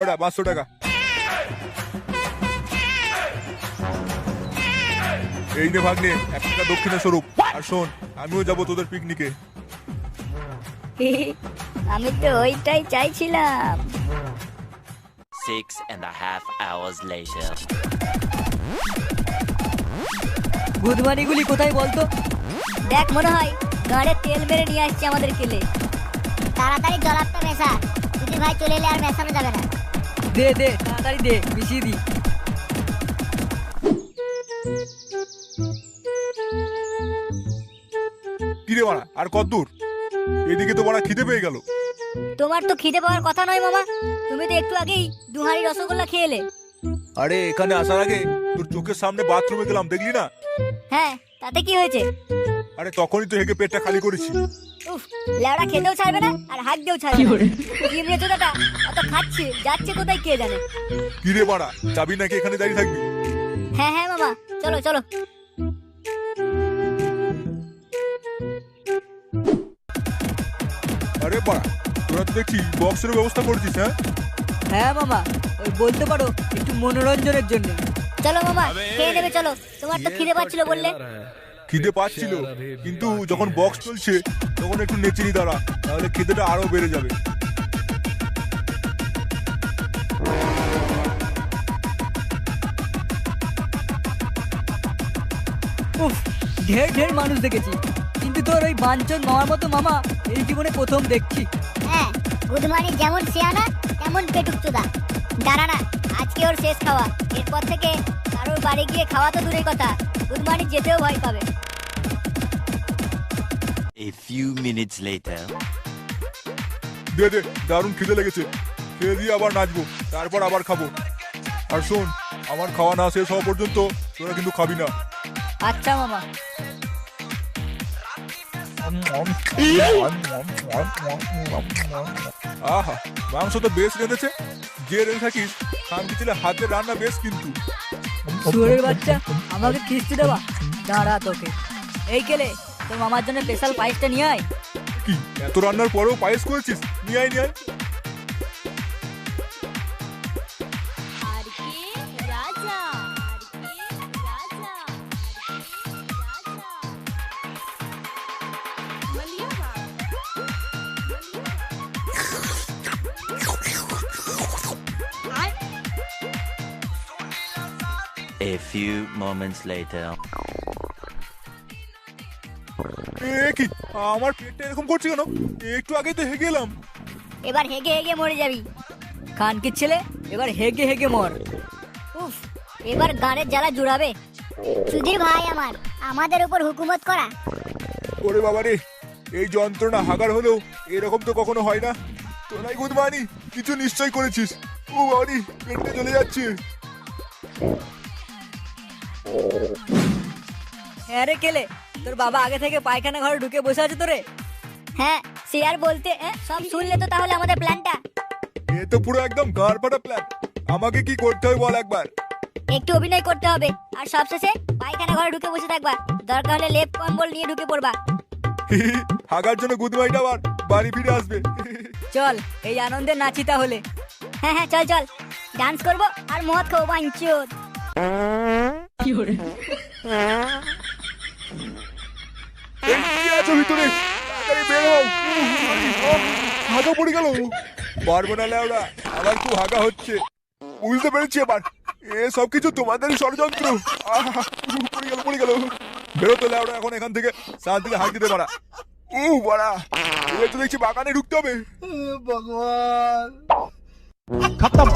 500 টাকা। এই নে ভাগ্নে, 1 টাকা দক্ষিণা স্বরূপ। আর শোন, আমিও যাবো তোদের পিকনিকে। আমি তো ওইটাই চাইছিলাম। 6.5 hours later. গুদমানিগুলি কোথায় বলতো? দেখ, মনে হয় গাড়ে তেল মেরে নিয়ে আসছে আমাদের কেলে। তাড়াতাড়ি জলাপটা মেশা, সুধীর ভাই চলে এলে আর মেশানো যাবে না। দে দে, তাড়াতাড়ি দে, মিশিয়ে দি। কিরে মারা, আর কত দূর? এদিকে তো মারা খিদে পেয়ে গেল। তোমার তো খিদে পাওয়ার কথা নয় মামা, তুমি তো একটু আগেই 2 হাঁড়ি রসগোল্লা খেয়ে এলে। আরে এখানে আসার আগে তোর চোখের সামনে বাথরুমে গেলাম, দেখলি না? হ্যাঁ, তাতে কি হয়েছে? আরে তখনই তো হেগে পেটটা খালি করেছি। উফ, লেওড়া খেতেও ছাড়বে না আর হাত দিয়েও ছাড়বে না। কিমড়ে চোদাটা অত খাচ্ছে, যাচ্ছে কোথায় কে জানে। কিরে মারা, যাবি নাকি এখানে দাঁড়িয়ে থাকবি? হ্যাঁ হ্যাঁ মামা, চলো চলো। আরে বাড়া, তোরা তো দেখছি বক্সের ব্যবস্থা করেছিস। হ্যাঁ হ্যাঁ মামা, ওই বলতে পারো একটু মনোরঞ্জনের জন্য। চলো মামা, খেয়ে নেবে চলো, তোমার তো খিদে পাচ্ছিল বললে। খিদে পাচ্ছিল, কিন্তু যখন বক্স চলছে তখন একটু নেচেনি দাঁড়া, তাহলে খিদেটা আরো বেড়ে যাবে। উফ, ঢের ঢের মানুষ দেখেছি, কিন্তু তোর ওই বাঞ্চন মামার মতো মামা এই জীবনে প্রথম দেখছি। হ্যাঁ, গুদমানি যেমন সিয়ানা তেমন পেটুক চোদা। দাঁড়া না, আজকে ওর শেষ খাওয়া। এরপর থেকে কারোর বাড়ি গিয়ে খাওয়া তো দূরের কথা, গুদমানি যেতেও ভয় পাবে। A few minutes later. দে দে, দারুণ খিদে লেগেছে, খেয়ে দিয়ে আবার নাচবো, তারপর আবার খাবো। আর শোন, আমার খাওয়া না শেষ হওয়া পর্যন্ত তোরা কিন্তু খাবি না। আচ্ছা মামা। আহা, মাংস তো বেশ রেঁধেছে। যে রেঁধে থাকিস খানকি ছেলে হাতের রান্না বেশ কিন্তু। শুয়োরের বাচ্চা, আমাকে কিস্তি দেবা? দাঁড়া তোকে। এই কেলে, তোর মামার জন্য স্পেশাল পায়েসটা নিয়ে আয়। কি এত রান্নার পরেও পায়েস করেছিস? নিয়ে আয় নিয়ে আয়। A few moments later. কি আমার পেটটা এরকম করছে কেন? একটু আগেই তো হেগে এলাম। এবার হেগে হেগে মরে যাবি। খানকির ছেলে, এবার হেগে হেগে মর। উফ, এবার গানের জ্বালা জুড়াবে। সুধীর ভাই আমার, আমাদের উপর হুকুমত করা। ওরে বাবা রে, এই যন্ত্রণা হাগার হলেও এরকম তো কখনো হয় না। তোরাই গুদমানি কিছু নিশ্চয় করেছিস। ও বাড়ি, পেটটা চলে যাচ্ছে। হ্যাঁ রে কেলে, তোর বাবা আগে থেকে পায়খানা ঘরে ঢুকে বসে আছে তোরে। হ্যাঁ, সে আর বলতে, সব শুনলে তো তাহলে আমাদের প্ল্যানটা। এ তো পুরো একদম গাঁড় ফাটা প্ল্যান। আমাকে কি করতে হবে বল একবার। একটু অভিনয় করতে হবে, আর সবশেষে পায়খানা ঘরে ঢুকে বসে থাকবা। দরকার হলে লেপ কম্বল নিয়ে ঢুকে পড়বা। হাগার জন্য গুদমাইটা আবার বাড়ি ফিরে আসবে। চল, এই আনন্দে নাচি তাহলে। হ্যাঁ হ্যাঁ, চল চল, ডান্স করবো আর মদ খাবো বাঞ্চোদ। কি আছে ভিতরে? তাড়াতাড়ি বের হও। হাগা পড়ে গেল। পারবো না লেওড়া, আমার খুব হাগা হচ্ছে। বুঝতে পেরেছি এবার, এ সব কিছু তোমাদেরই ষড়যন্ত্র। পড়ে গেল। বেরোতো লেওড়া এখন এখান থেকে, সাত দিকে হাঁক দিতে পারা। বাড়া, এবার তো দেখছি বাগানে ঢুকতে হবে। भगवान खत्म।